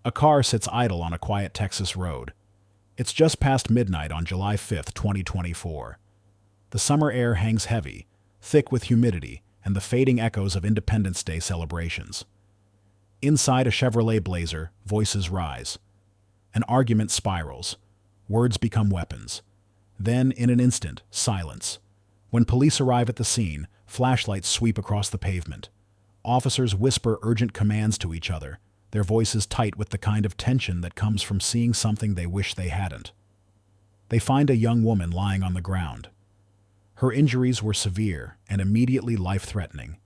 A car sits idle on a quiet Texas road. It's just past midnight on July 5th, 2024. The summer air hangs heavy, thick with humidity and the fading echoes of Independence Day celebrations. Inside a Chevrolet Blazer, voices rise. An argument spirals. Words become weapons. Then, in an instant, silence. When police arrive at the scene, flashlights sweep across the pavement. Officers whisper urgent commands to each other, their voices tight with the kind of tension that comes from seeing something they wish they hadn't. They find a young woman lying on the ground. Her injuries were severe and immediately life-threatening.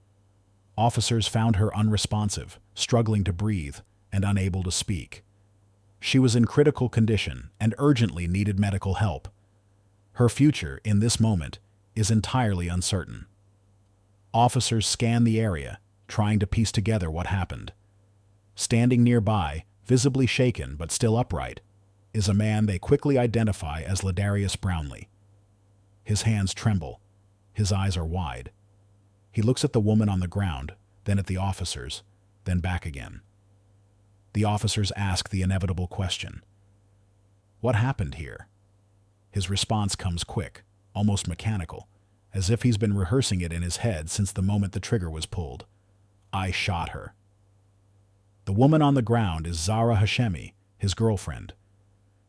Officers found her unresponsive, struggling to breathe, and unable to speak. She was in critical condition and urgently needed medical help. Her future, in this moment, is entirely uncertain. Officers scan the area, trying to piece together what happened. Standing nearby, visibly shaken but still upright, is a man they quickly identify as Ladarius Brownlee. His hands tremble. His eyes are wide. He looks at the woman on the ground, then at the officers, then back again. The officers ask the inevitable question. What happened here? His response comes quick, almost mechanical, as if he's been rehearsing it in his head since the moment the trigger was pulled. I shot her. The woman on the ground is Zahra Hashemi, his girlfriend.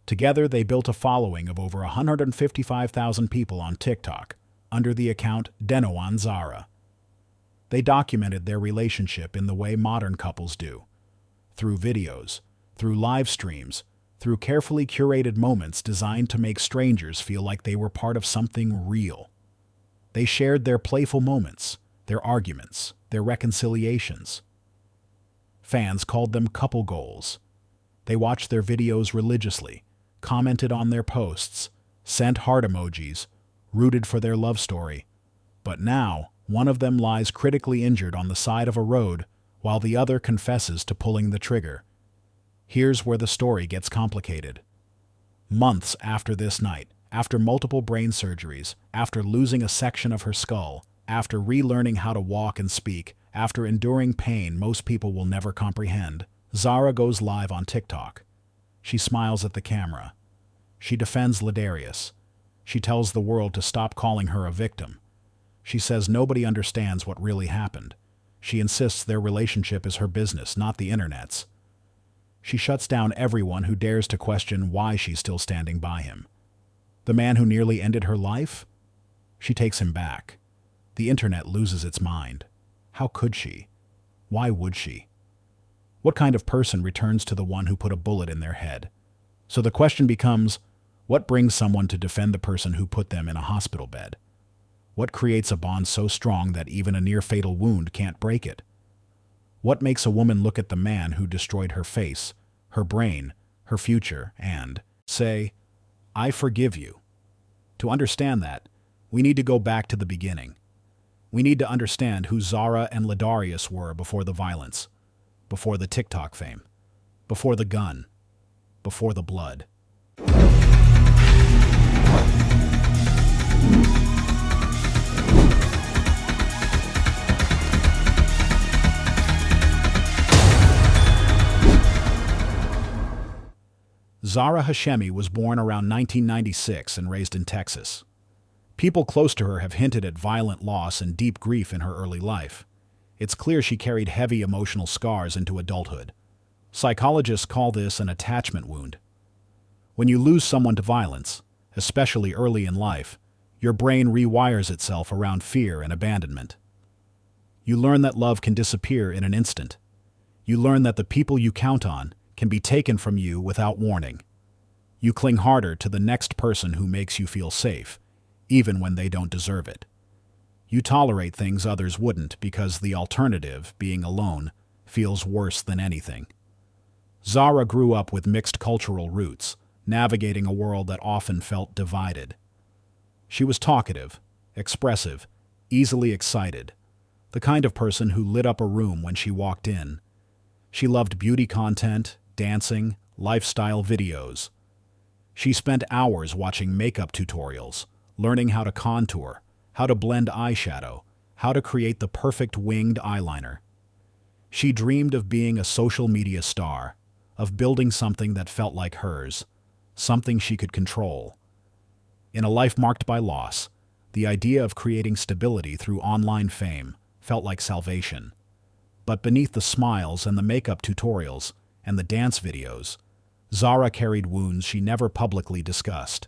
Together, they built a following of over 155,000 people on TikTok, under the account Deno on Zahra. They documented their relationship in the way modern couples do, through videos, through live streams, through carefully curated moments designed to make strangers feel like they were part of something real. They shared their playful moments, their arguments, their reconciliations. Fans called them couple goals. They watched their videos religiously, commented on their posts, sent heart emojis, rooted for their love story. But now, one of them lies critically injured on the side of a road, while the other confesses to pulling the trigger. Here's where the story gets complicated. Months after this night, after multiple brain surgeries, after losing a section of her skull, after relearning how to walk and speak, after enduring pain most people will never comprehend, Zahra goes live on TikTok. She smiles at the camera. She defends Ladarius. She tells the world to stop calling her a victim. She says nobody understands what really happened. She insists their relationship is her business, not the internet's. She shuts down everyone who dares to question why she's still standing by him. The man who nearly ended her life? She takes him back. The internet loses its mind. How could she? Why would she? What kind of person returns to the one who put a bullet in their head? So the question becomes, what brings someone to defend the person who put them in a hospital bed? What creates a bond so strong that even a near-fatal wound can't break it? What makes a woman look at the man who destroyed her face, her brain, her future, and say, I forgive you? To understand that, we need to go back to the beginning. We need to understand who Zahra and Ladarius were before the violence, before the TikTok fame, before the gun, before the blood. Zahra Hashemi was born around 1996 and raised in Texas. People close to her have hinted at violent loss and deep grief in her early life. It's clear she carried heavy emotional scars into adulthood. Psychologists call this an attachment wound. When you lose someone to violence, especially early in life, your brain rewires itself around fear and abandonment. You learn that love can disappear in an instant. You learn that the people you count on can be taken from you without warning. You cling harder to the next person who makes you feel safe, even when they don't deserve it. You tolerate things others wouldn't because the alternative, being alone, feels worse than anything. Zahra grew up with mixed cultural roots, navigating a world that often felt divided. She was talkative, expressive, easily excited, the kind of person who lit up a room when she walked in. She loved beauty content, dancing, lifestyle videos. She spent hours watching makeup tutorials, learning how to contour, how to blend eyeshadow, how to create the perfect winged eyeliner. She dreamed of being a social media star, of building something that felt like hers, something she could control. In a life marked by loss, the idea of creating stability through online fame felt like salvation. But beneath the smiles and the makeup tutorials and the dance videos, Zahra carried wounds she never publicly discussed.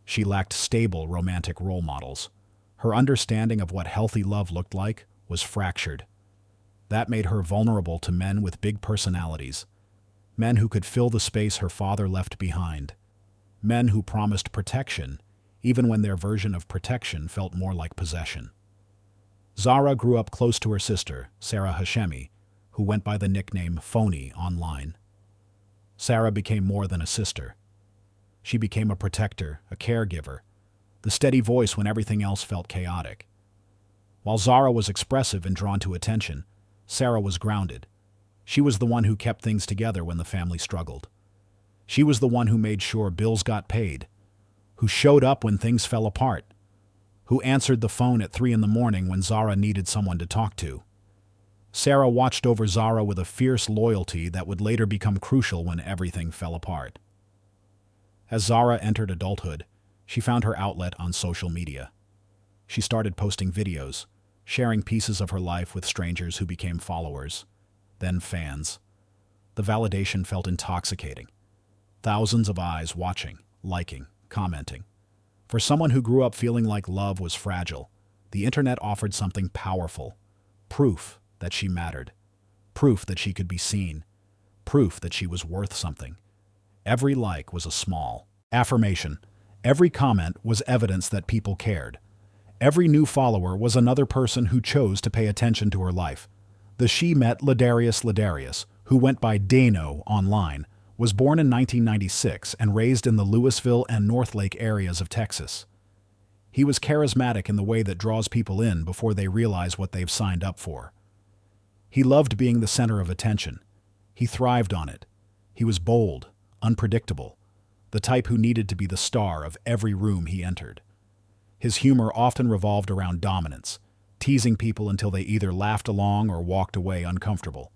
She lacked stable romantic role models. Her understanding of what healthy love looked like was fractured. That made her vulnerable to men with big personalities, men who could fill the space her father left behind, men who promised protection, even when their version of protection felt more like possession. Zahra grew up close to her sister, Sarah Hashemi, who went by the nickname Phony online. Sarah became more than a sister. She became a protector, a caregiver, the steady voice when everything else felt chaotic. While Zahra was expressive and drawn to attention, Sarah was grounded. She was the one who kept things together when the family struggled. She was the one who made sure bills got paid, who showed up when things fell apart, who answered the phone at 3 a.m. when Zahra needed someone to talk to. Sarah watched over Zahra with a fierce loyalty that would later become crucial when everything fell apart. As Zahra entered adulthood, she found her outlet on social media. She started posting videos, sharing pieces of her life with strangers who became followers, then fans. The validation felt intoxicating. Thousands of eyes watching, liking, commenting. For someone who grew up feeling like love was fragile, the internet offered something powerful. Proof that she mattered. Proof that she could be seen. Proof that she was worth something. Every like was a small affirmation. Every comment was evidence that people cared. Every new follower was another person who chose to pay attention to her life. The she met Ladarius, who went by Deno online, was born in 1996 and raised in the Louisville and Northlake areas of Texas. He was charismatic in the way that draws people in before they realize what they've signed up for. He loved being the center of attention. He thrived on it. He was bold, unpredictable, the type who needed to be the star of every room he entered. His humor often revolved around dominance, teasing people until they either laughed along or walked away uncomfortable.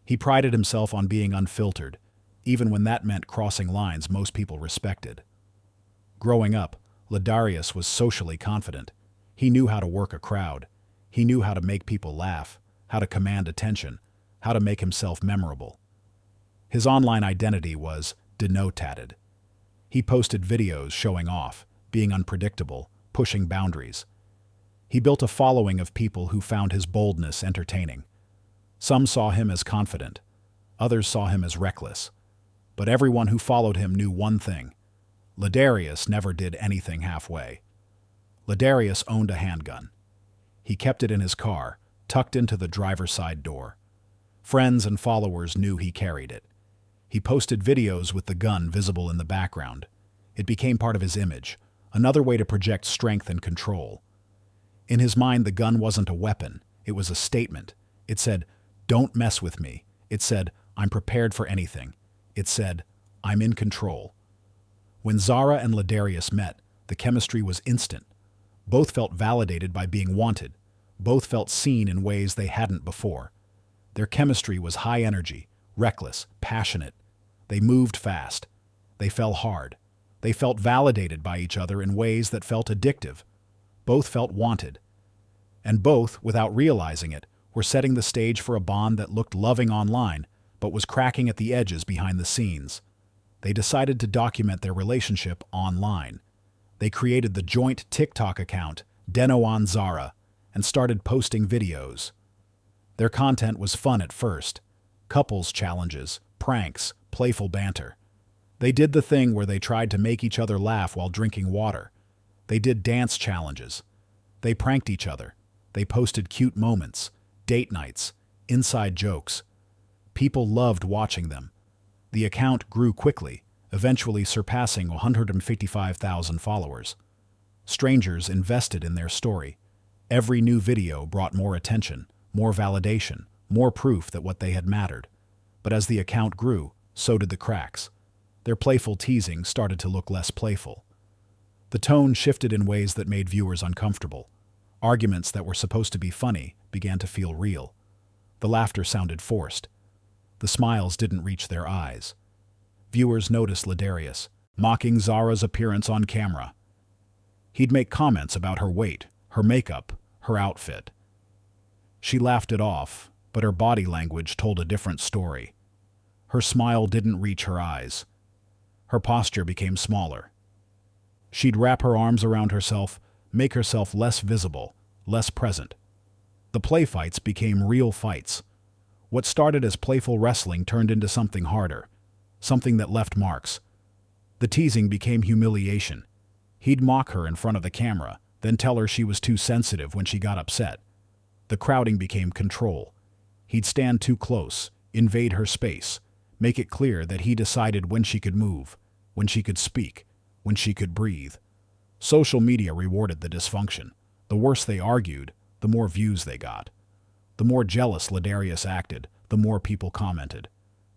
He prided himself on being unfiltered, even when that meant crossing lines most people respected. Growing up, Ladarius was socially confident. He knew how to work a crowd. He knew how to make people laugh, how to command attention, how to make himself memorable. His online identity was Deno. He posted videos showing off, being unpredictable, pushing boundaries. He built a following of people who found his boldness entertaining. Some saw him as confident. Others saw him as reckless. But everyone who followed him knew one thing. Ladarius never did anything halfway. Ladarius owned a handgun. He kept it in his car, tucked into the driver's side door. Friends and followers knew he carried it. He posted videos with the gun visible in the background. It became part of his image, another way to project strength and control. In his mind, the gun wasn't a weapon. It was a statement. It said, "Don't mess with me." It said, "I'm prepared for anything." It said, "I'm in control." When Zahra and Ladarius met, the chemistry was instant. Both felt validated by being wanted. Both felt seen in ways they hadn't before. Their chemistry was high energy, reckless, passionate. They moved fast. They fell hard. They felt validated by each other in ways that felt addictive. Both felt wanted. And both, without realizing it, were setting the stage for a bond that looked loving online, but was cracking at the edges behind the scenes. They decided to document their relationship online. They created the joint TikTok account, Deno on Zahra, and started posting videos. Their content was fun at first. Couples challenges, pranks, playful banter. They did the thing where they tried to make each other laugh while drinking water. They did dance challenges. They pranked each other. They posted cute moments, date nights, inside jokes. People loved watching them. The account grew quickly, eventually surpassing 155,000 followers. Strangers invested in their story. Every new video brought more attention, more validation, more proof that what they had mattered. But as the account grew, so did the cracks. Their playful teasing started to look less playful. The tone shifted in ways that made viewers uncomfortable. Arguments that were supposed to be funny began to feel real. The laughter sounded forced. The smiles didn't reach their eyes. Viewers noticed Ladarius, mocking Zahra's appearance on camera. He'd make comments about her weight, her makeup, her outfit. She laughed it off, but her body language told a different story. Her smile didn't reach her eyes. Her posture became smaller. She'd wrap her arms around herself, make herself less visible, less present. The play fights became real fights. What started as playful wrestling turned into something harder, something that left marks. The teasing became humiliation. He'd mock her in front of the camera, then tell her she was too sensitive when she got upset. The crowding became control. He'd stand too close, invade her space, make it clear that he decided when she could move, when she could speak, when she could breathe. Social media rewarded the dysfunction. The worse they argued, the more views they got. The more jealous Ladarius acted, the more people commented.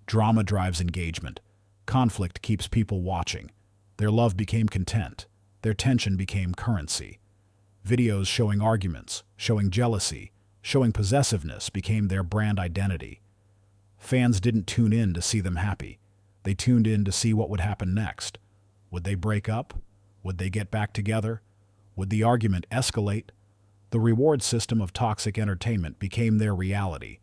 Drama drives engagement. Conflict keeps people watching. Their love became content. Their tension became currency. Videos showing arguments, showing jealousy, showing possessiveness became their brand identity. Fans didn't tune in to see them happy. They tuned in to see what would happen next. Would they break up? Would they get back together? Would the argument escalate? The reward system of toxic entertainment became their reality.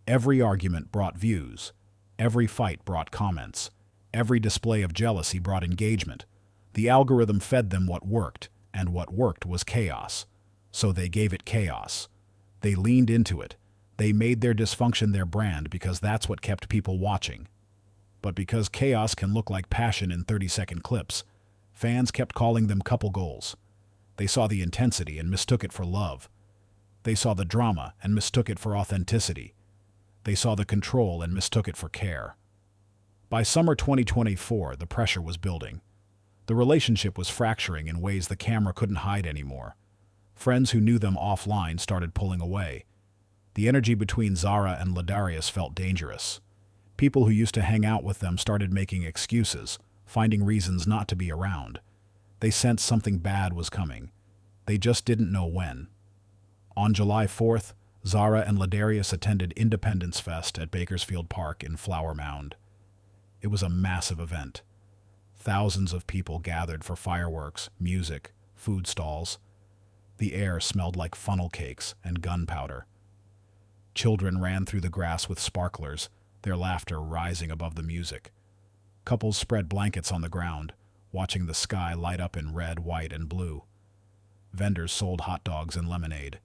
Every argument brought views. Every fight brought comments. Every display of jealousy brought engagement. The algorithm fed them what worked, and what worked was chaos. So they gave it chaos. They leaned into it. They made their dysfunction their brand because that's what kept people watching. But because chaos can look like passion in 30-second clips, fans kept calling them couple goals. They saw the intensity and mistook it for love. They saw the drama and mistook it for authenticity. They saw the control and mistook it for care. By summer 2024, the pressure was building. The relationship was fracturing in ways the camera couldn't hide anymore. Friends who knew them offline started pulling away. The energy between Zahra and Ladarius felt dangerous. People who used to hang out with them started making excuses, finding reasons not to be around. They sensed something bad was coming. They just didn't know when. On July 4th, Zahra and Ladarius attended Independence Fest at Bakersfield Park in Flower Mound. It was a massive event. Thousands of people gathered for fireworks, music, food stalls. The air smelled like funnel cakes and gunpowder. Children ran through the grass with sparklers, their laughter rising above the music. Couples spread blankets on the ground, watching the sky light up in red, white, and blue. Vendors sold hot dogs and lemonade.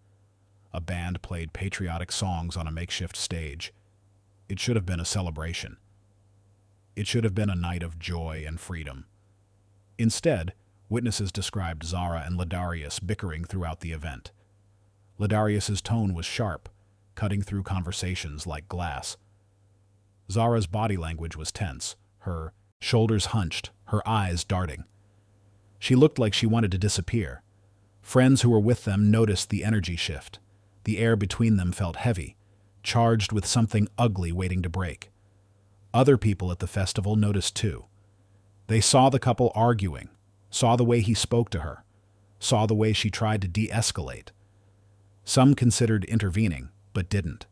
A band played patriotic songs on a makeshift stage. It should have been a celebration. It should have been a night of joy and freedom. Instead, witnesses described Zahra and Ladarius bickering throughout the event. Ladarius's tone was sharp, cutting through conversations like glass. Zahra's body language was tense, her shoulders hunched, her eyes darting. She looked like she wanted to disappear. Friends who were with them noticed the energy shift. The air between them felt heavy, charged with something ugly waiting to break. Other people at the festival noticed too. They saw the couple arguing, saw the way he spoke to her, saw the way she tried to de-escalate. Some considered intervening, but didn't.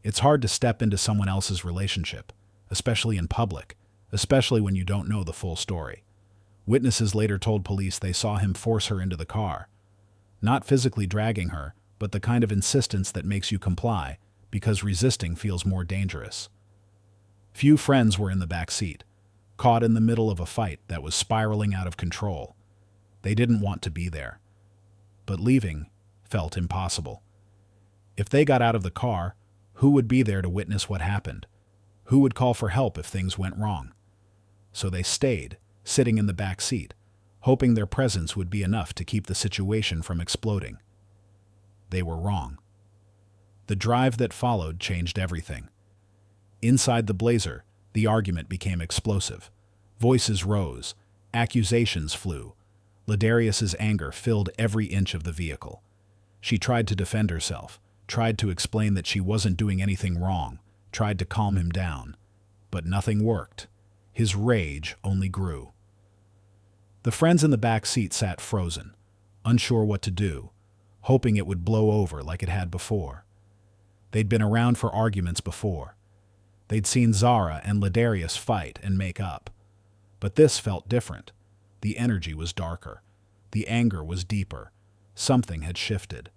It's hard to step into someone else's relationship, especially in public, especially when you don't know the full story. Witnesses later told police they saw him force her into the car. Not physically dragging her, but the kind of insistence that makes you comply, because resisting feels more dangerous. Few friends were in the back seat, caught in the middle of a fight that was spiraling out of control. They didn't want to be there. But leaving felt impossible. If they got out of the car, who would be there to witness what happened? Who would call for help if things went wrong? So they stayed, sitting in the back seat, hoping their presence would be enough to keep the situation from exploding. They were wrong. The drive that followed changed everything. Inside the Blazer, the argument became explosive. Voices rose. Accusations flew. Ladarius's anger filled every inch of the vehicle. She tried to defend herself, tried to explain that she wasn't doing anything wrong, tried to calm him down. But nothing worked. His rage only grew. The friends in the back seat sat frozen, unsure what to do, hoping it would blow over like it had before. They'd been around for arguments before. They'd seen Zahra and Ladarius fight and make up. But this felt different. The energy was darker. The anger was deeper. Something had shifted.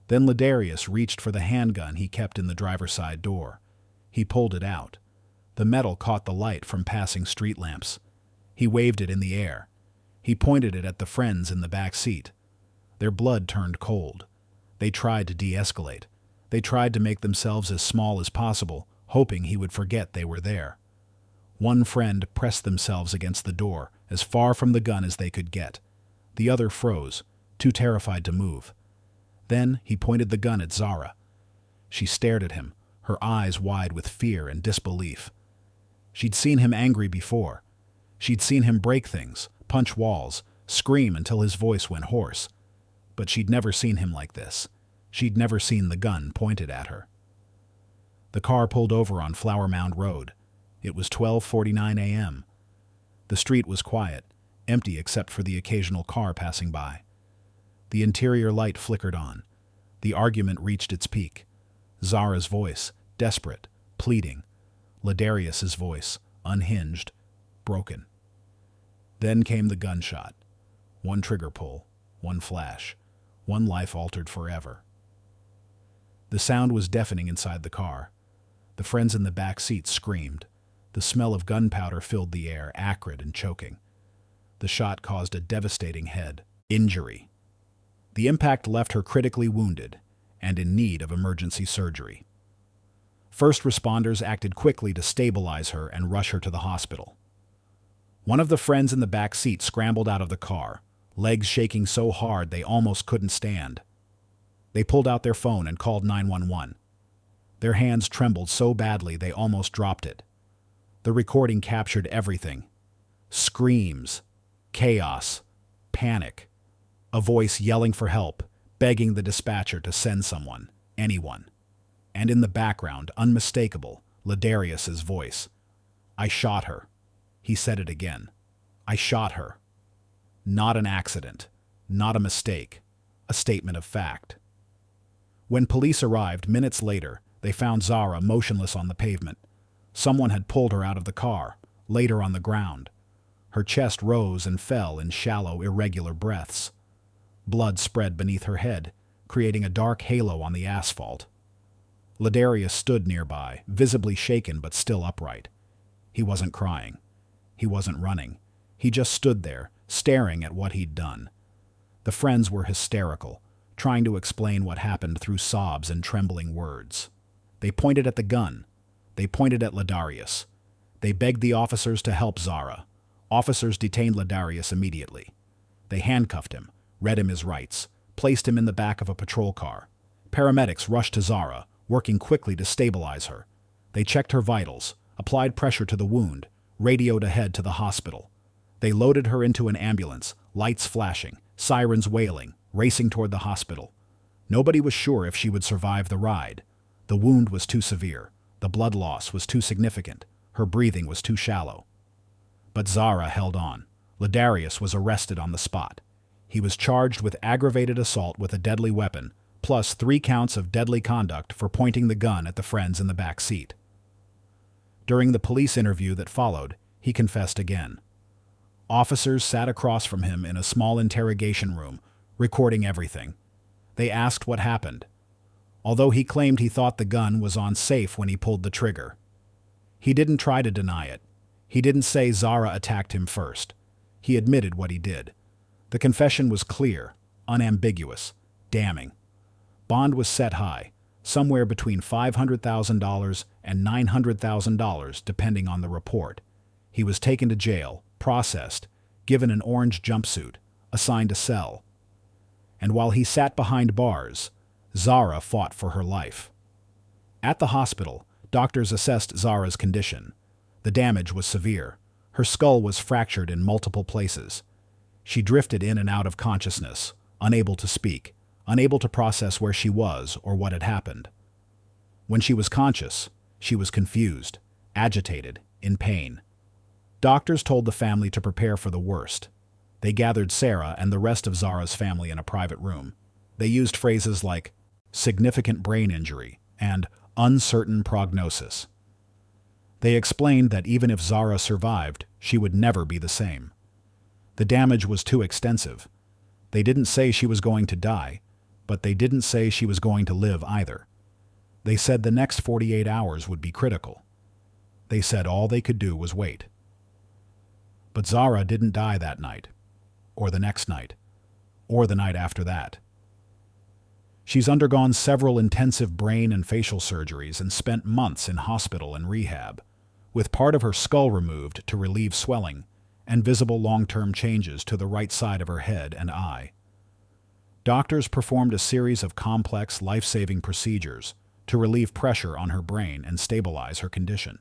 Then Ladarius reached for the handgun he kept in the driver's side door. He pulled it out. The metal caught the light from passing street lamps. He waved it in the air. He pointed it at the friends in the back seat. Their blood turned cold. They tried to de-escalate. They tried to make themselves as small as possible, hoping he would forget they were there. One friend pressed themselves against the door, as far from the gun as they could get. The other froze, too terrified to move. Then he pointed the gun at Zahra. She stared at him, her eyes wide with fear and disbelief. She'd seen him angry before. She'd seen him break things, punch walls, scream until his voice went hoarse. But she'd never seen him like this. She'd never seen the gun pointed at her. The car pulled over on Flower Mound Road. It was 12:49 a.m. The street was quiet, empty except for the occasional car passing by. The interior light flickered on. The argument reached its peak. Zahra's voice, desperate, pleading. Ladarius's voice, unhinged, broken. Then came the gunshot. One trigger pull, one flash, one life altered forever. The sound was deafening inside the car. The friends in the back seat screamed. The smell of gunpowder filled the air, acrid and choking. The shot caused a devastating head injury. The impact left her critically wounded and in need of emergency surgery. First responders acted quickly to stabilize her and rush her to the hospital. One of the friends in the back seat scrambled out of the car, legs shaking so hard they almost couldn't stand. They pulled out their phone and called 911. Their hands trembled so badly they almost dropped it. The recording captured everything. Screams, chaos, panic, a voice yelling for help, begging the dispatcher to send someone, anyone. And in the background, unmistakable, Ladarius's voice. "I shot her." He said it again. "I shot her." Not an accident, not a mistake, a statement of fact. When police arrived minutes later, they found Zahra motionless on the pavement. Someone had pulled her out of the car, laid her on the ground. Her chest rose and fell in shallow, irregular breaths. Blood spread beneath her head, creating a dark halo on the asphalt. Ladarius stood nearby, visibly shaken but still upright. He wasn't crying. He wasn't running. He just stood there, staring at what he'd done. The friends were hysterical, trying to explain what happened through sobs and trembling words. They pointed at the gun. They pointed at Ladarius. They begged the officers to help Zahra. Officers detained Ladarius immediately. They handcuffed him, read him his rights, placed him in the back of a patrol car. Paramedics rushed to Zahra, working quickly to stabilize her. They checked her vitals, applied pressure to the wound, radioed ahead to the hospital. They loaded her into an ambulance, lights flashing, sirens wailing, racing toward the hospital. Nobody was sure if she would survive the ride. The wound was too severe. The blood loss was too significant. Her breathing was too shallow. But Zahra held on. Ladarius was arrested on the spot. He was charged with aggravated assault with a deadly weapon, plus 3 counts of deadly conduct for pointing the gun at the friends in the back seat. During the police interview that followed, he confessed again. Officers sat across from him in a small interrogation room, recording everything. They asked what happened. Although he claimed he thought the gun was on safe when he pulled the trigger. He didn't try to deny it. He didn't say Zahra attacked him first. He admitted what he did. The confession was clear, unambiguous, damning. Bond was set high, somewhere between $500,000 and $900,000 depending on the report. He was taken to jail, processed, given an orange jumpsuit, assigned a cell. And while he sat behind bars, Zahra fought for her life. At the hospital, doctors assessed Zahra's condition. The damage was severe. Her skull was fractured in multiple places. She drifted in and out of consciousness, unable to speak, unable to process where she was or what had happened. When she was conscious, she was confused, agitated, in pain. Doctors told the family to prepare for the worst. They gathered Sarah and the rest of Zahra's family in a private room. They used phrases like significant brain injury and uncertain prognosis. They explained that even if Zahra survived, she would never be the same. The damage was too extensive. They didn't say she was going to die, but they didn't say she was going to live either. They said the next 48 hours would be critical. They said all they could do was wait. But Zahra didn't die that night, or the next night, or the night after that. She's undergone several intensive brain and facial surgeries and spent months in hospital and rehab, with part of her skull removed to relieve swelling and visible long-term changes to the right side of her head and eye. Doctors performed a series of complex, life-saving procedures to relieve pressure on her brain and stabilize her condition.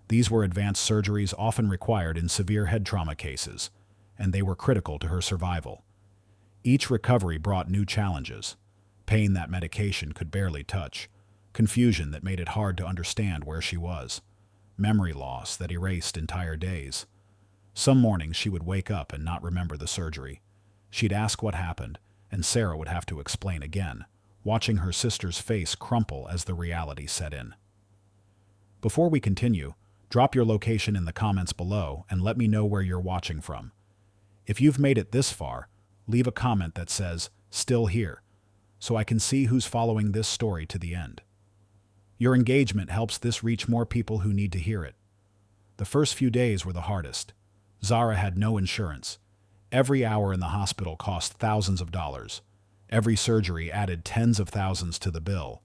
These were advanced surgeries often required in severe head trauma cases, and they were critical to her survival. Each recovery brought new challenges: pain that medication could barely touch, confusion that made it hard to understand where she was, memory loss that erased entire days. Some mornings she would wake up and not remember the surgery. She'd ask what happened, and Sarah would have to explain again, watching her sister's face crumple as the reality set in. Before we continue, drop your location in the comments below and let me know where you're watching from. If you've made it this far, leave a comment that says, "Still here," so I can see who's following this story to the end. Your engagement helps this reach more people who need to hear it. The first few days were the hardest. Zahra had no insurance. Every hour in the hospital cost thousands of dollars. Every surgery added tens of thousands to the bill.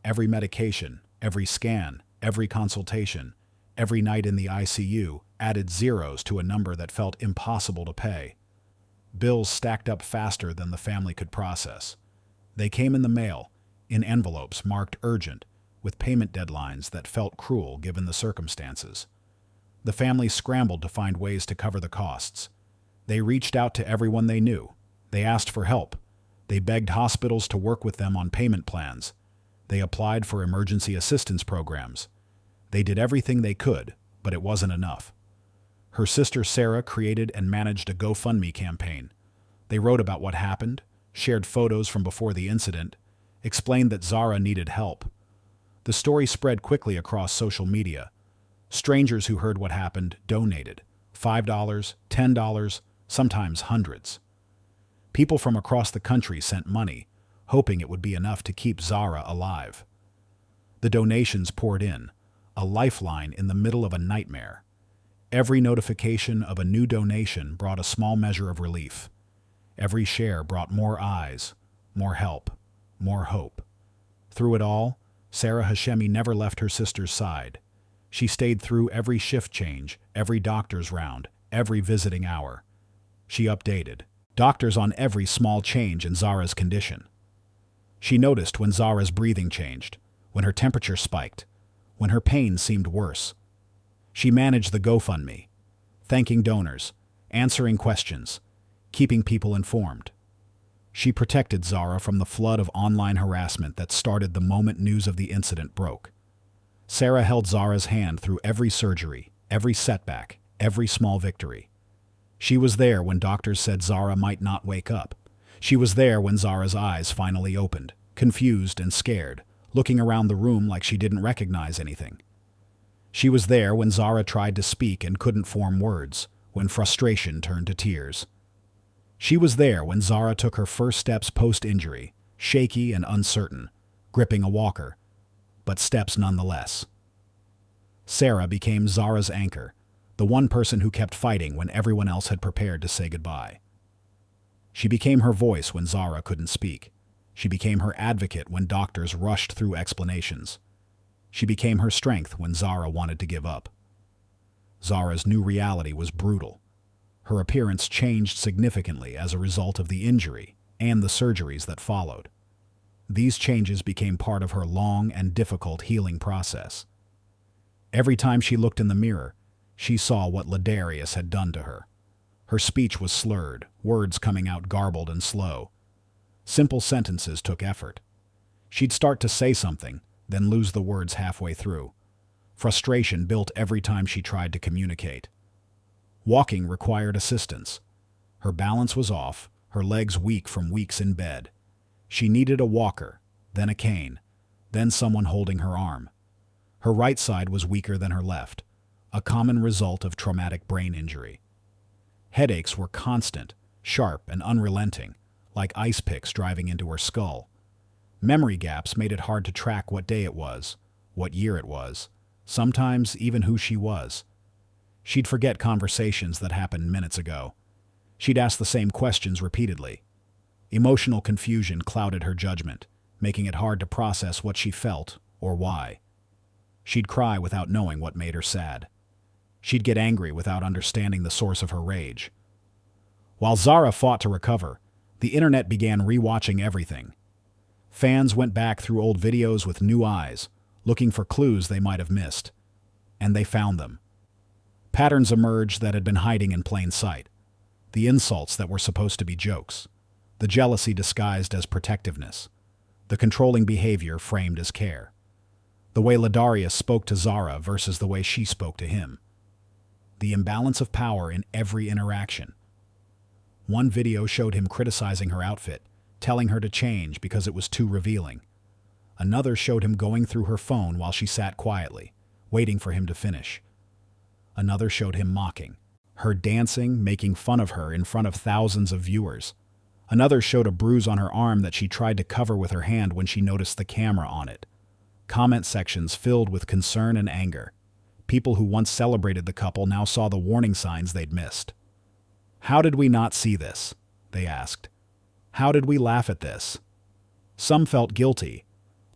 Every medication, every scan, every consultation, every night in the ICU added zeros to a number that felt impossible to pay. Bills stacked up faster than the family could process. They came in the mail, in envelopes marked urgent, with payment deadlines that felt cruel given the circumstances. The family scrambled to find ways to cover the costs. They reached out to everyone they knew. They asked for help. They begged hospitals to work with them on payment plans. They applied for emergency assistance programs. They did everything they could, but it wasn't enough. Her sister Sarah created and managed a GoFundMe campaign. They wrote about what happened, shared photos from before the incident, explained that Zahra needed help. The story spread quickly across social media. Strangers who heard what happened donated $5, $10, sometimes hundreds. People from across the country sent money, hoping it would be enough to keep Zahra alive. The donations poured in, a lifeline in the middle of a nightmare. Every notification of a new donation brought a small measure of relief. Every share brought more eyes, more help, more hope. Through it all, Sarah Hashemi never left her sister's side. She stayed through every shift change, every doctor's round, every visiting hour. She updated doctors on every small change in Zahra's condition. She noticed when Zahra's breathing changed, when her temperature spiked, when her pain seemed worse. She managed the GoFundMe, thanking donors, answering questions, keeping people informed. She protected Zahra from the flood of online harassment that started the moment news of the incident broke. Sarah held Zahra's hand through every surgery, every setback, every small victory. She was there when doctors said Zahra might not wake up. She was there when Zahra's eyes finally opened, confused and scared, looking around the room like she didn't recognize anything. She was there when Zahra tried to speak and couldn't form words, when frustration turned to tears. She was there when Zahra took her first steps post-injury, shaky and uncertain, gripping a walker, but steps nonetheless. Sarah became Zahra's anchor, the one person who kept fighting when everyone else had prepared to say goodbye. She became her voice when Zahra couldn't speak. She became her advocate when doctors rushed through explanations. She became her strength when Zahra wanted to give up. Zahra's new reality was brutal. Her appearance changed significantly as a result of the injury and the surgeries that followed. These changes became part of her long and difficult healing process. Every time she looked in the mirror, she saw what Ladarius had done to her. Her speech was slurred, words coming out garbled and slow. Simple sentences took effort. She'd start to say something, then lose the words halfway through. Frustration built every time she tried to communicate. Walking required assistance. Her balance was off, her legs weak from weeks in bed. She needed a walker, then a cane, then someone holding her arm. Her right side was weaker than her left, a common result of traumatic brain injury. Headaches were constant, sharp, and unrelenting, like ice picks driving into her skull. Memory gaps made it hard to track what day it was, what year it was, sometimes even who she was. She'd forget conversations that happened minutes ago. She'd ask the same questions repeatedly. Emotional confusion clouded her judgment, making it hard to process what she felt or why. She'd cry without knowing what made her sad. She'd get angry without understanding the source of her rage. While Zahra fought to recover, the internet began rewatching everything. Fans went back through old videos with new eyes, looking for clues they might have missed. And they found them. Patterns emerged that had been hiding in plain sight. The insults that were supposed to be jokes. The jealousy disguised as protectiveness. The controlling behavior framed as care. The way Ladarius spoke to Zahra versus the way she spoke to him. The imbalance of power in every interaction. One video showed him criticizing her outfit, telling her to change because it was too revealing. Another showed him going through her phone while she sat quietly, waiting for him to finish. Another showed him mocking her, dancing, making fun of her in front of thousands of viewers. Another showed a bruise on her arm that she tried to cover with her hand when she noticed the camera on it. Comment sections filled with concern and anger. People who once celebrated the couple now saw the warning signs they'd missed. "How did we not see this?" they asked. "How did we laugh at this?" Some felt guilty,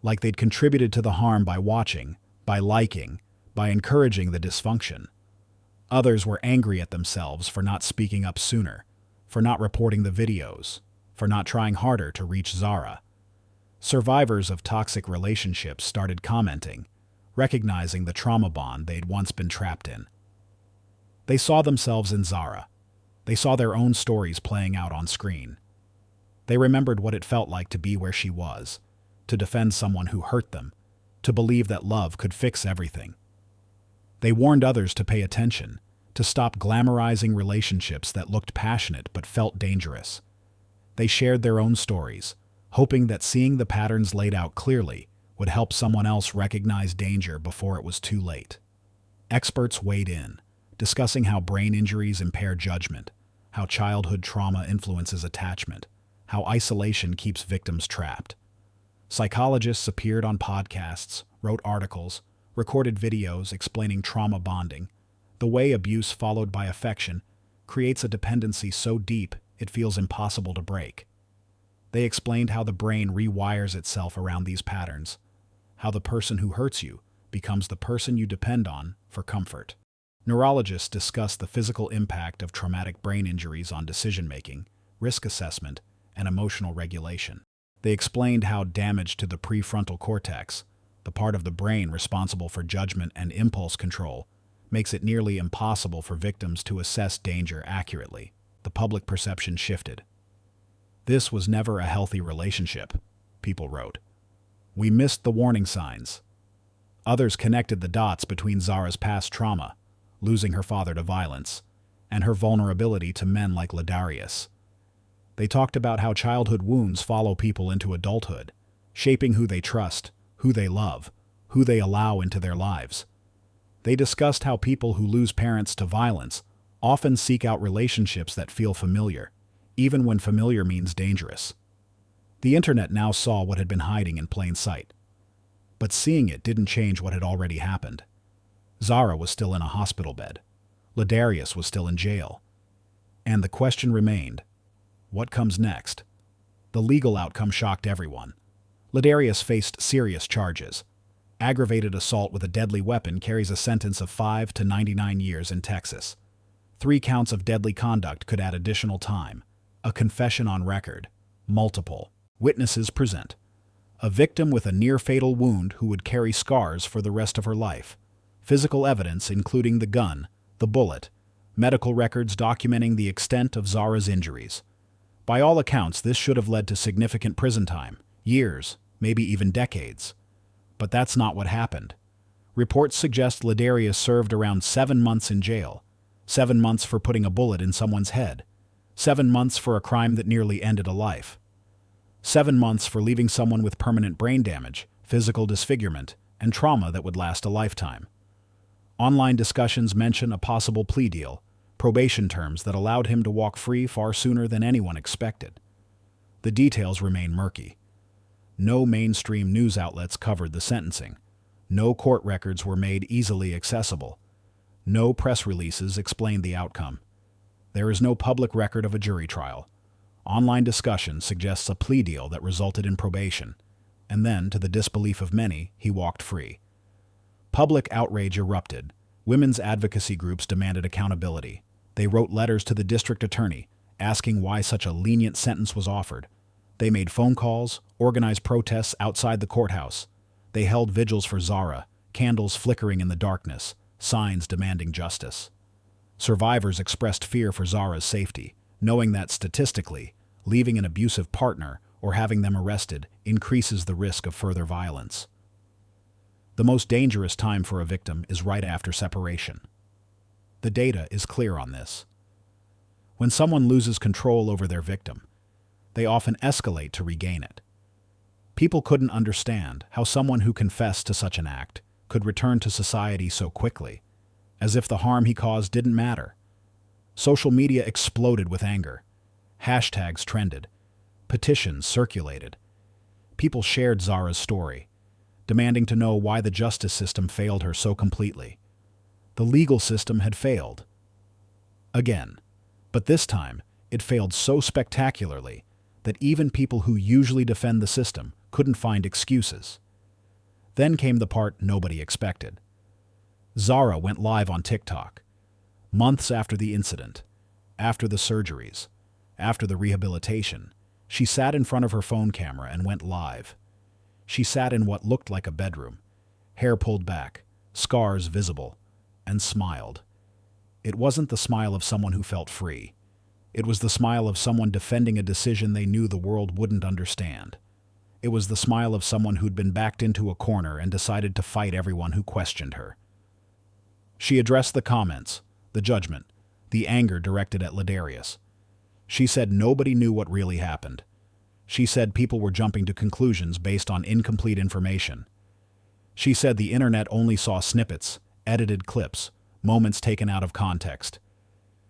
like they'd contributed to the harm by watching, by liking, by encouraging the dysfunction. Others were angry at themselves for not speaking up sooner, for not reporting the videos, for not trying harder to reach Zahra. Survivors of toxic relationships started commenting, recognizing the trauma bond they'd once been trapped in. They saw themselves in Zahra. They saw their own stories playing out on screen. They remembered what it felt like to be where she was, to defend someone who hurt them, to believe that love could fix everything. They warned others to pay attention, to stop glamorizing relationships that looked passionate but felt dangerous. They shared their own stories, hoping that seeing the patterns laid out clearly would help someone else recognize danger before it was too late. Experts weighed in, discussing how brain injuries impair judgment, how childhood trauma influences attachment, how isolation keeps victims trapped. Psychologists appeared on podcasts, wrote articles, recorded videos explaining trauma bonding, the way abuse followed by affection creates a dependency so deep it feels impossible to break. They explained how the brain rewires itself around these patterns, how the person who hurts you becomes the person you depend on for comfort. Neurologists discussed the physical impact of traumatic brain injuries on decision-making, risk assessment, and emotional regulation. They explained how damage to the prefrontal cortex, the part of the brain responsible for judgment and impulse control, makes it nearly impossible for victims to assess danger accurately. The public perception shifted. "This was never a healthy relationship," people wrote. "We missed the warning signs." Others connected the dots between Zahra's past trauma, losing her father to violence, and her vulnerability to men like Ladarius. They talked about how childhood wounds follow people into adulthood, shaping who they trust, who they love, who they allow into their lives. They discussed how people who lose parents to violence often seek out relationships that feel familiar, even when familiar means dangerous. The internet now saw what had been hiding in plain sight. But seeing it didn't change what had already happened. Zahra was still in a hospital bed. Ladarius was still in jail. And the question remained, what comes next? The legal outcome shocked everyone. Ladarius faced serious charges. Aggravated assault with a deadly weapon carries a sentence of 5 to 99 years in Texas. 3 counts of deadly conduct could add additional time. A confession on record. Multiple witnesses present. A victim with a near-fatal wound who would carry scars for the rest of her life. Physical evidence including the gun, the bullet, medical records documenting the extent of Zahra's injuries. By all accounts, this should have led to significant prison time, years, maybe even decades. But that's not what happened. Reports suggest Ladarius served around 7 months in jail, 7 months for putting a bullet in someone's head, 7 months for a crime that nearly ended a life, 7 months for leaving someone with permanent brain damage, physical disfigurement, and trauma that would last a lifetime. Online discussions mention a possible plea deal, probation terms that allowed him to walk free far sooner than anyone expected. The details remain murky. No mainstream news outlets covered the sentencing. No court records were made easily accessible. No press releases explained the outcome. There is no public record of a jury trial. Online discussion suggests a plea deal that resulted in probation, and then, to the disbelief of many, he walked free. Public outrage erupted. Women's advocacy groups demanded accountability. They wrote letters to the district attorney, asking why such a lenient sentence was offered. They made phone calls, organized protests outside the courthouse. They held vigils for Zahra, candles flickering in the darkness, signs demanding justice. Survivors expressed fear for Zahra's safety, knowing that statistically, leaving an abusive partner or having them arrested increases the risk of further violence. The most dangerous time for a victim is right after separation. The data is clear on this. When someone loses control over their victim, they often escalate to regain it. People couldn't understand how someone who confessed to such an act could return to society so quickly, as if the harm he caused didn't matter. Social media exploded with anger. Hashtags trended. Petitions circulated. People shared Zahra's story, demanding to know why the justice system failed her so completely. The legal system had failed. Again. But this time, it failed so spectacularly that even people who usually defend the system couldn't find excuses. Then came the part nobody expected. Zahra went live on TikTok. Months after the incident, after the surgeries, after the rehabilitation, she sat in front of her phone camera and went live. She sat in what looked like a bedroom, hair pulled back, scars visible, and smiled. It wasn't the smile of someone who felt free. It was the smile of someone defending a decision they knew the world wouldn't understand. It was the smile of someone who'd been backed into a corner and decided to fight everyone who questioned her. She addressed the comments, the judgment, the anger directed at Ladarius. She said nobody knew what really happened. She said people were jumping to conclusions based on incomplete information. She said the internet only saw snippets, edited clips, moments taken out of context.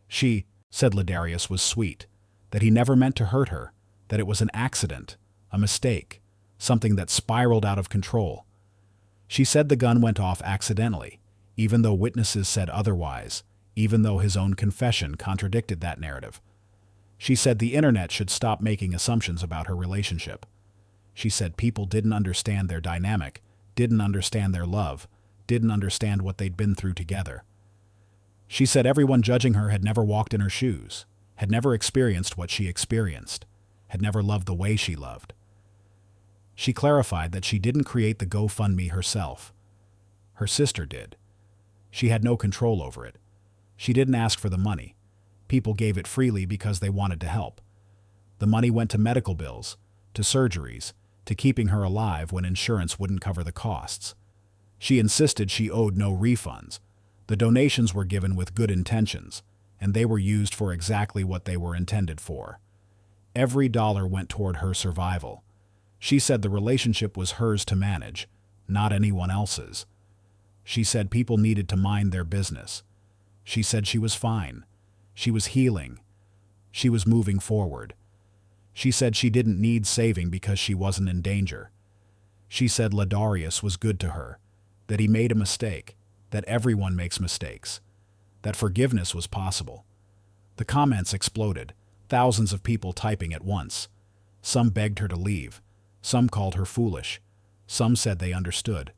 She said Ladarius was sweet, that he never meant to hurt her, that it was an accident, a mistake, something that spiraled out of control. She said the gun went off accidentally, even though witnesses said otherwise, even though his own confession contradicted that narrative. She said the internet should stop making assumptions about her relationship. She said people didn't understand their dynamic, didn't understand their love, didn't understand what they'd been through together. She said everyone judging her had never walked in her shoes, had never experienced what she experienced, had never loved the way she loved. She clarified that she didn't create the GoFundMe herself. Her sister did. She had no control over it. She didn't ask for the money. People gave it freely because they wanted to help. The money went to medical bills, to surgeries, to keeping her alive when insurance wouldn't cover the costs. She insisted she owed no refunds. The donations were given with good intentions, and they were used for exactly what they were intended for. Every dollar went toward her survival. She said the relationship was hers to manage, not anyone else's. She said people needed to mind their business. She said she was fine. She was healing. She was moving forward. She said she didn't need saving because she wasn't in danger. She said Ladarius was good to her, that he made a mistake, that everyone makes mistakes, that forgiveness was possible. The comments exploded, thousands of people typing at once. Some begged her to leave. Some called her foolish. Some said they understood.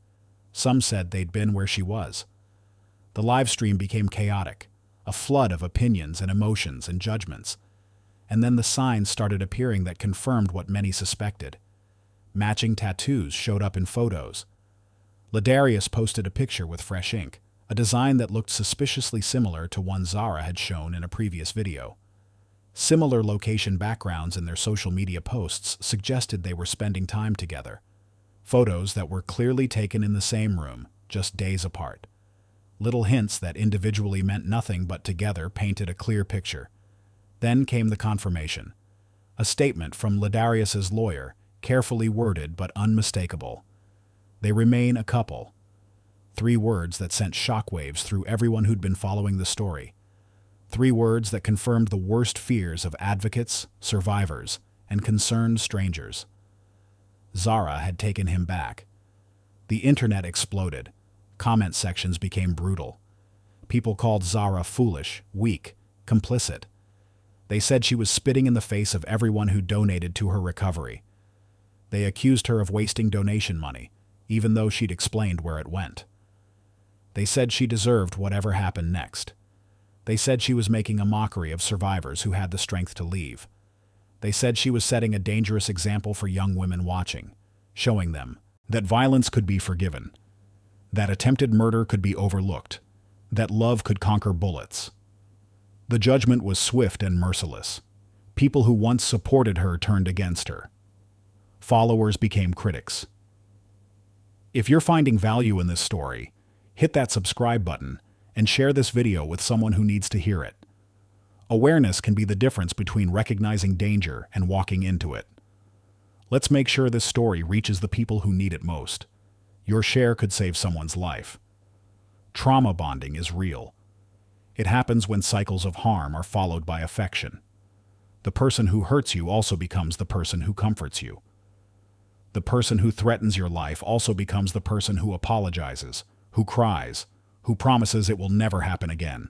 Some said they'd been where she was. The live stream became chaotic, a flood of opinions and emotions and judgments. And then the signs started appearing that confirmed what many suspected. Matching tattoos showed up in photos. Ladarius posted a picture with fresh ink, a design that looked suspiciously similar to one Zahra had shown in a previous video. Similar location backgrounds in their social media posts suggested they were spending time together. Photos that were clearly taken in the same room, just days apart. Little hints that individually meant nothing but together painted a clear picture. Then came the confirmation. A statement from Ladarius's lawyer, carefully worded but unmistakable. They remain a couple. 3 words that sent shockwaves through everyone who'd been following the story. 3 words that confirmed the worst fears of advocates, survivors, and concerned strangers. Zahra had taken him back. The internet exploded. Comment sections became brutal. People called Zahra foolish, weak, complicit. They said she was spitting in the face of everyone who donated to her recovery. They accused her of wasting donation money, even though she'd explained where it went. They said she deserved whatever happened next. They said she was making a mockery of survivors who had the strength to leave. They said she was setting a dangerous example for young women watching, showing them that violence could be forgiven, that attempted murder could be overlooked, that love could conquer bullets. The judgment was swift and merciless. People who once supported her turned against her. Followers became critics. If you're finding value in this story, hit that subscribe button and share this video with someone who needs to hear it. Awareness can be the difference between recognizing danger and walking into it. Let's make sure this story reaches the people who need it most. Your share could save someone's life. Trauma bonding is real. It happens when cycles of harm are followed by affection. The person who hurts you also becomes the person who comforts you. The person who threatens your life also becomes the person who apologizes, who cries, who promises it will never happen again.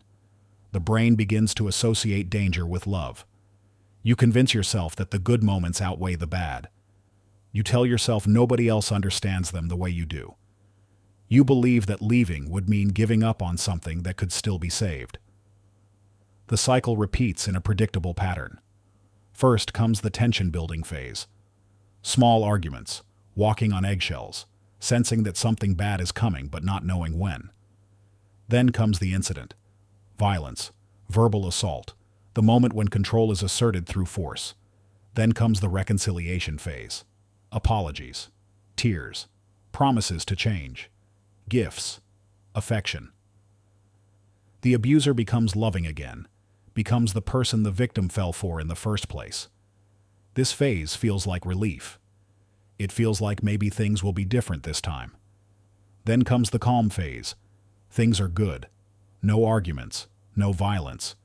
The brain begins to associate danger with love. You convince yourself that the good moments outweigh the bad. You tell yourself nobody else understands them the way you do. You believe that leaving would mean giving up on something that could still be saved. The cycle repeats in a predictable pattern. First comes the tension-building phase. Small arguments, walking on eggshells, sensing that something bad is coming but not knowing when. Then comes the incident. Violence, verbal assault, the moment when control is asserted through force. Then comes the reconciliation phase. Apologies, tears, promises to change, gifts, affection. The abuser becomes loving again, becomes the person the victim fell for in the first place. This phase feels like relief. It feels like maybe things will be different this time. Then comes the calm phase. Things are good. No arguments, no violence.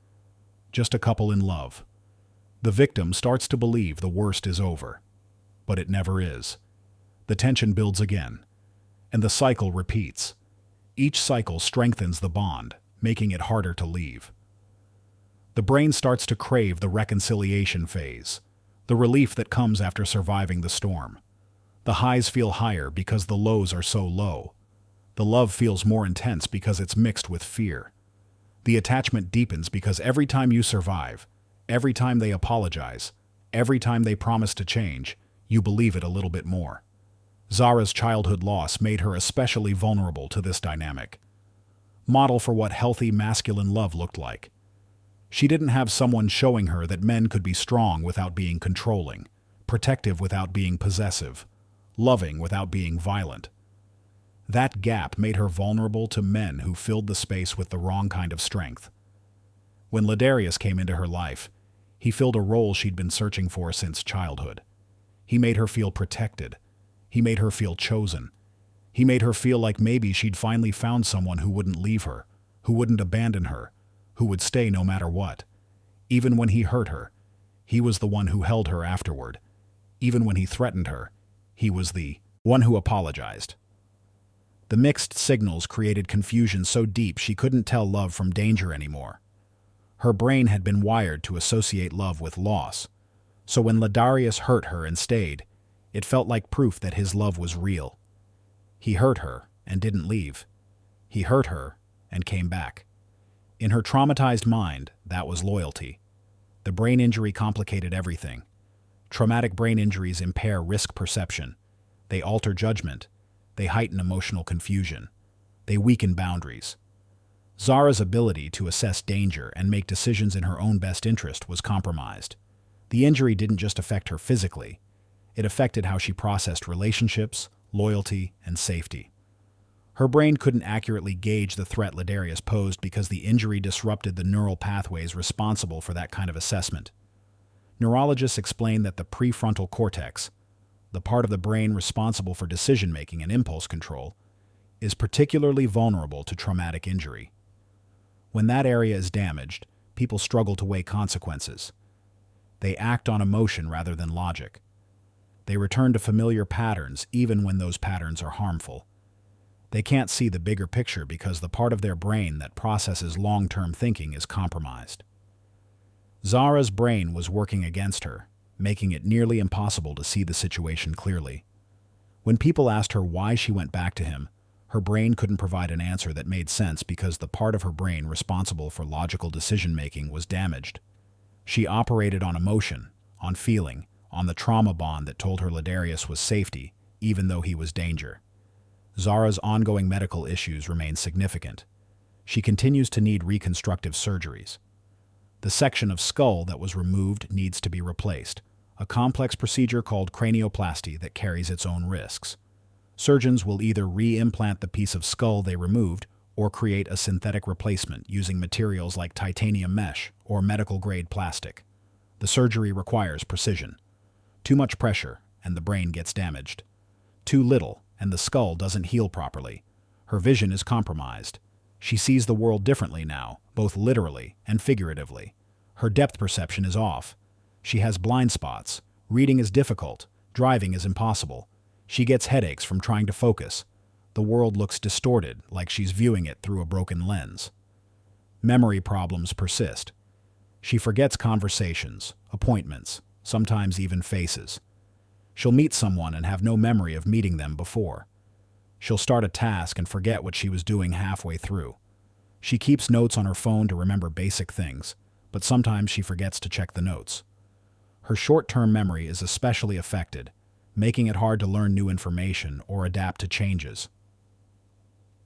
Just a couple in love. The victim starts to believe the worst is over. But it never is. The tension builds again. And the cycle repeats. Each cycle strengthens the bond, making it harder to leave. The brain starts to crave the reconciliation phase, the relief that comes after surviving the storm. The highs feel higher because the lows are so low. The love feels more intense because it's mixed with fear. The attachment deepens because every time you survive, every time they apologize, every time they promise to change, you believe it a little bit more. Zahra's childhood loss made her especially vulnerable to this dynamic. Model for what healthy masculine love looked like. She didn't have someone showing her that men could be strong without being controlling, protective without being possessive, loving without being violent. That gap made her vulnerable to men who filled the space with the wrong kind of strength. When Ladarius came into her life, he filled a role she'd been searching for since childhood. He made her feel protected. He made her feel chosen. He made her feel like maybe she'd finally found someone who wouldn't leave her, who wouldn't abandon her, who would stay no matter what. Even when he hurt her, he was the one who held her afterward. Even when he threatened her, he was the one who apologized. The mixed signals created confusion so deep she couldn't tell love from danger anymore. Her brain had been wired to associate love with loss, so when Ladarius hurt her and stayed, it felt like proof that his love was real. He hurt her and didn't leave. He hurt her and came back. In her traumatized mind, that was loyalty. The brain injury complicated everything. Traumatic brain injuries impair risk perception. They alter judgment. They heighten emotional confusion. They weaken boundaries. Zahra's ability to assess danger and make decisions in her own best interest was compromised. The injury didn't just affect her physically. It affected how she processed relationships, loyalty, and safety. Her brain couldn't accurately gauge the threat Ladarius posed because the injury disrupted the neural pathways responsible for that kind of assessment. Neurologists explain that the prefrontal cortex, the part of the brain responsible for decision-making and impulse control, is particularly vulnerable to traumatic injury. When that area is damaged, people struggle to weigh consequences. They act on emotion rather than logic. They return to familiar patterns even when those patterns are harmful. They can't see the bigger picture because the part of their brain that processes long-term thinking is compromised. Zahra's brain was working against her, making it nearly impossible to see the situation clearly. When people asked her why she went back to him, her brain couldn't provide an answer that made sense because the part of her brain responsible for logical decision-making was damaged. She operated on emotion, on feeling, on the trauma bond that told her Ladarius was safety, even though he was danger. Zahra's ongoing medical issues remain significant. She continues to need reconstructive surgeries. The section of skull that was removed needs to be replaced, a complex procedure called cranioplasty that carries its own risks. Surgeons will either re-implant the piece of skull they removed or create a synthetic replacement using materials like titanium mesh or medical-grade plastic. The surgery requires precision. Too much pressure, and the brain gets damaged. Too little, and the skull doesn't heal properly. Her vision is compromised. She sees the world differently now, both literally and figuratively. Her depth perception is off. She has blind spots. Reading is difficult. Driving is impossible. She gets headaches from trying to focus. The world looks distorted, like she's viewing it through a broken lens. Memory problems persist. She forgets conversations, appointments, sometimes even faces. She'll meet someone and have no memory of meeting them before. She'll start a task and forget what she was doing halfway through. She keeps notes on her phone to remember basic things, but sometimes she forgets to check the notes. Her short-term memory is especially affected, making it hard to learn new information or adapt to changes.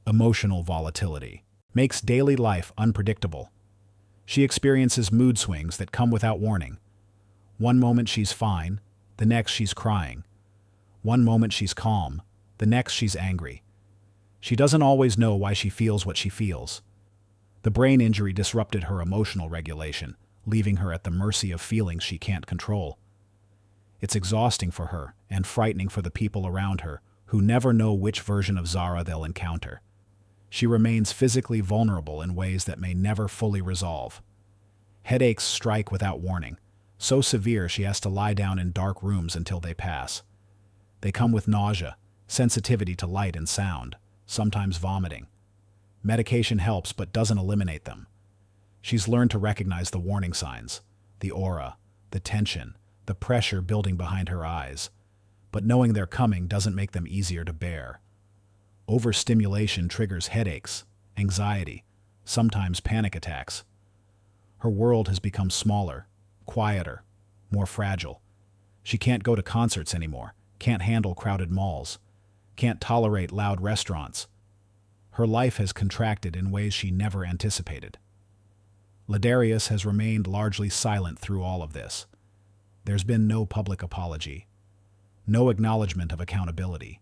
Emotional volatility makes daily life unpredictable. She experiences mood swings that come without warning. One moment she's fine, the next she's crying. One moment she's calm, the next she's angry. She doesn't always know why she feels what she feels. The brain injury disrupted her emotional regulation, leaving her at the mercy of feelings she can't control. It's exhausting for her and frightening for the people around her, who never know which version of Zahra they'll encounter. She remains physically vulnerable in ways that may never fully resolve. Headaches strike without warning, so severe she has to lie down in dark rooms until they pass. They come with nausea, sensitivity to light and sound, sometimes vomiting. Medication helps but doesn't eliminate them. She's learned to recognize the warning signs, the aura, the tension, the pressure building behind her eyes. But knowing they're coming doesn't make them easier to bear. Overstimulation triggers headaches, anxiety, sometimes panic attacks. Her world has become smaller, quieter, more fragile. She can't go to concerts anymore, can't handle crowded malls, can't tolerate loud restaurants. Her life has contracted in ways she never anticipated. Ladarius has remained largely silent through all of this. There's been no public apology, no acknowledgement of accountability,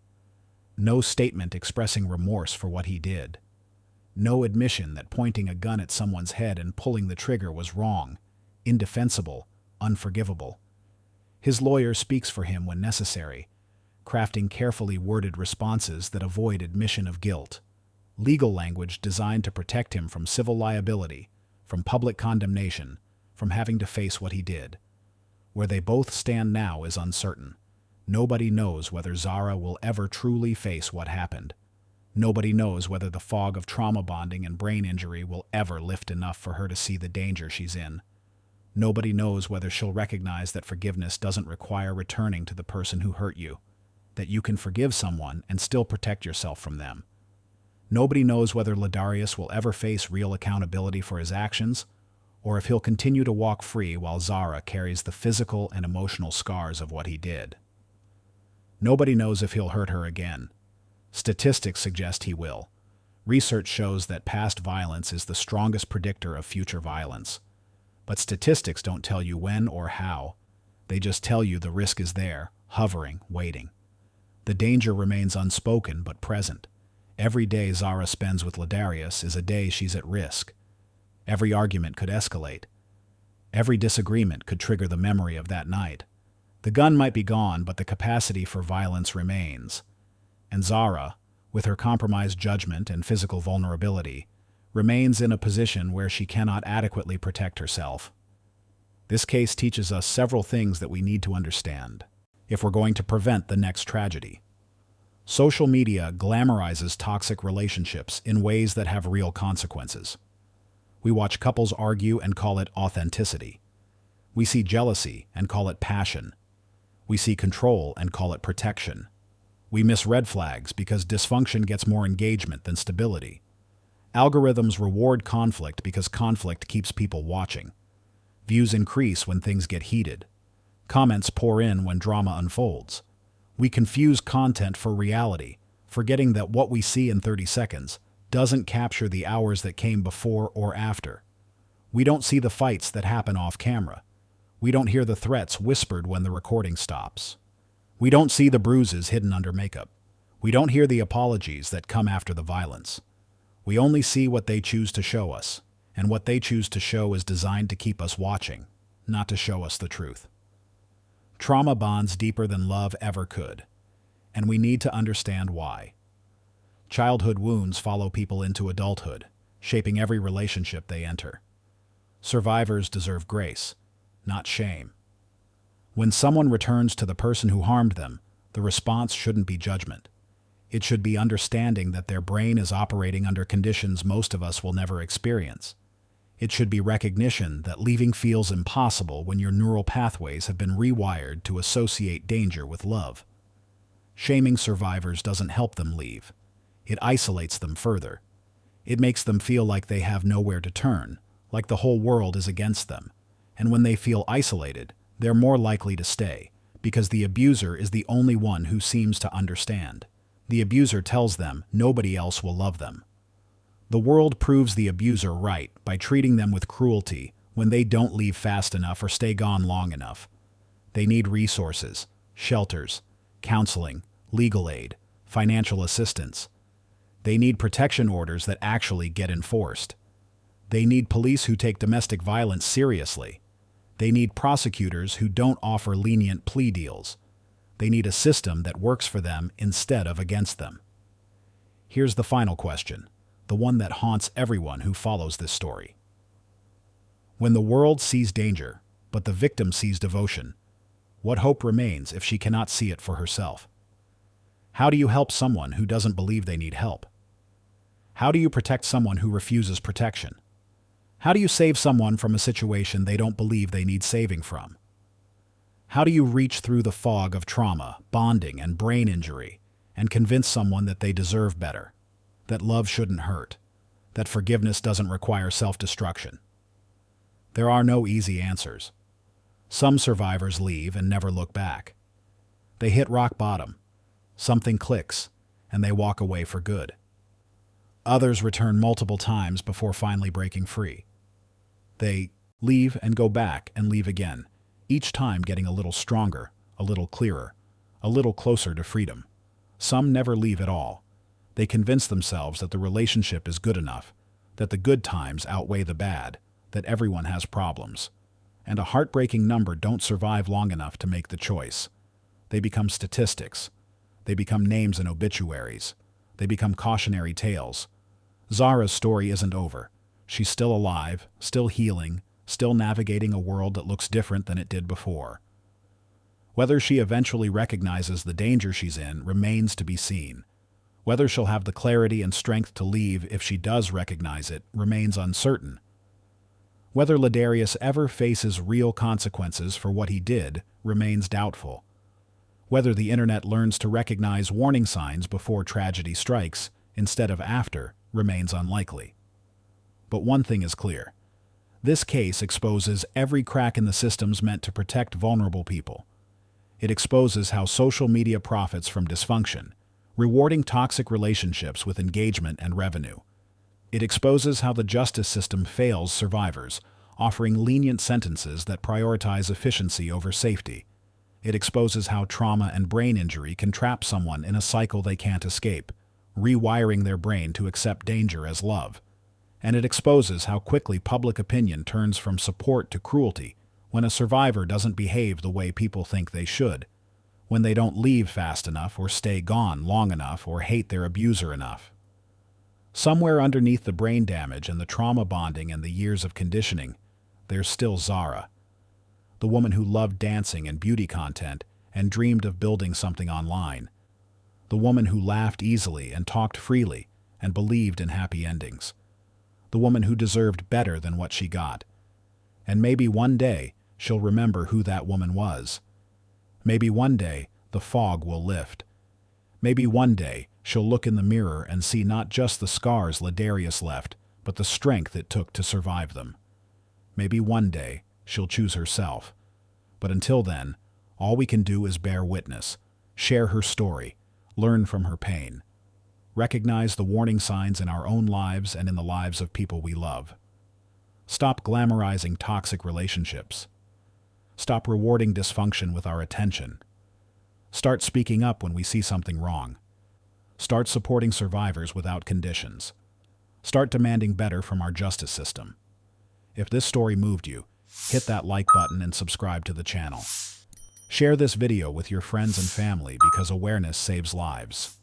no statement expressing remorse for what he did, no admission that pointing a gun at someone's head and pulling the trigger was wrong, indefensible, unforgivable. His lawyer speaks for him when necessary, crafting carefully worded responses that avoid admission of guilt, legal language designed to protect him from civil liability, from public condemnation, from having to face what he did. Where they both stand now is uncertain. Nobody knows whether Zahra will ever truly face what happened. Nobody knows whether the fog of trauma bonding and brain injury will ever lift enough for her to see the danger she's in. Nobody knows whether she'll recognize that forgiveness doesn't require returning to the person who hurt you, that you can forgive someone and still protect yourself from them. Nobody knows whether Ladarius will ever face real accountability for his actions, or if he'll continue to walk free while Zahra carries the physical and emotional scars of what he did. Nobody knows if he'll hurt her again. Statistics suggest he will. Research shows that past violence is the strongest predictor of future violence. But statistics don't tell you when or how. They just tell you the risk is there, hovering, waiting. The danger remains unspoken but present. Every day Zahra spends with Ladarius is a day she's at risk. Every argument could escalate. Every disagreement could trigger the memory of that night. The gun might be gone, but the capacity for violence remains. And Zahra, with her compromised judgment and physical vulnerability, remains in a position where she cannot adequately protect herself. This case teaches us several things that we need to understand if we're going to prevent the next tragedy. Social media glamorizes toxic relationships in ways that have real consequences. We watch couples argue and call it authenticity. We see jealousy and call it passion. We see control and call it protection. We miss red flags because dysfunction gets more engagement than stability. Algorithms reward conflict because conflict keeps people watching. Views increase when things get heated. Comments pour in when drama unfolds. We confuse content for reality, forgetting that what we see in 30 seconds doesn't capture the hours that came before or after. We don't see the fights that happen off camera. We don't hear the threats whispered when the recording stops. We don't see the bruises hidden under makeup. We don't hear the apologies that come after the violence. We only see what they choose to show us, and what they choose to show is designed to keep us watching, not to show us the truth. Trauma bonds deeper than love ever could, and we need to understand why. Childhood wounds follow people into adulthood, shaping every relationship they enter. Survivors deserve grace, not shame. When someone returns to the person who harmed them, the response shouldn't be judgment. It should be understanding that their brain is operating under conditions most of us will never experience. It should be recognition that leaving feels impossible when your neural pathways have been rewired to associate danger with love. Shaming survivors doesn't help them leave. It isolates them further. It makes them feel like they have nowhere to turn, like the whole world is against them. And when they feel isolated, they're more likely to stay, because the abuser is the only one who seems to understand. The abuser tells them nobody else will love them. The world proves the abuser right by treating them with cruelty when they don't leave fast enough or stay gone long enough. They need resources, shelters, counseling, legal aid, financial assistance. They need protection orders that actually get enforced. They need police who take domestic violence seriously. They need prosecutors who don't offer lenient plea deals. They need a system that works for them instead of against them. Here's the final question, the one that haunts everyone who follows this story. When the world sees danger, but the victim sees devotion, what hope remains if she cannot see it for herself? How do you help someone who doesn't believe they need help? How do you protect someone who refuses protection? How do you save someone from a situation they don't believe they need saving from? How do you reach through the fog of trauma, bonding, and brain injury and convince someone that they deserve better, that love shouldn't hurt, that forgiveness doesn't require self-destruction? There are no easy answers. Some survivors leave and never look back. They hit rock bottom, something clicks, and they walk away for good. Others return multiple times before finally breaking free. They leave and go back and leave again, each time getting a little stronger, a little clearer, a little closer to freedom. Some never leave at all. They convince themselves that the relationship is good enough, that the good times outweigh the bad, that everyone has problems. And a heartbreaking number don't survive long enough to make the choice. They become statistics. They become names in obituaries. They become cautionary tales. Zahra's story isn't over. She's still alive, still healing, still navigating a world that looks different than it did before. Whether she eventually recognizes the danger she's in remains to be seen. Whether she'll have the clarity and strength to leave if she does recognize it remains uncertain. Whether Ladarius ever faces real consequences for what he did remains doubtful. Whether the internet learns to recognize warning signs before tragedy strikes instead of after remains unlikely. But one thing is clear. This case exposes every crack in the systems meant to protect vulnerable people. It exposes how social media profits from dysfunction, rewarding toxic relationships with engagement and revenue. It exposes how the justice system fails survivors, offering lenient sentences that prioritize efficiency over safety. It exposes how trauma and brain injury can trap someone in a cycle they can't escape, rewiring their brain to accept danger as love. And it exposes how quickly public opinion turns from support to cruelty when a survivor doesn't behave the way people think they should, when they don't leave fast enough or stay gone long enough or hate their abuser enough. Somewhere underneath the brain damage and the trauma bonding and the years of conditioning, there's still Zahra, the woman who loved dancing and beauty content and dreamed of building something online, the woman who laughed easily and talked freely and believed in happy endings, the woman who deserved better than what she got. And maybe one day she'll remember who that woman was. Maybe one day the fog will lift. Maybe one day she'll look in the mirror and see not just the scars Ladarius left, but the strength it took to survive them. Maybe one day she'll choose herself. But until then, all we can do is bear witness, share her story, learn from her pain, recognize the warning signs in our own lives and in the lives of people we love. Stop glamorizing toxic relationships. Stop rewarding dysfunction with our attention. Start speaking up when we see something wrong. Start supporting survivors without conditions. Start demanding better from our justice system. If this story moved you, hit that like button and subscribe to the channel. Share this video with your friends and family because awareness saves lives.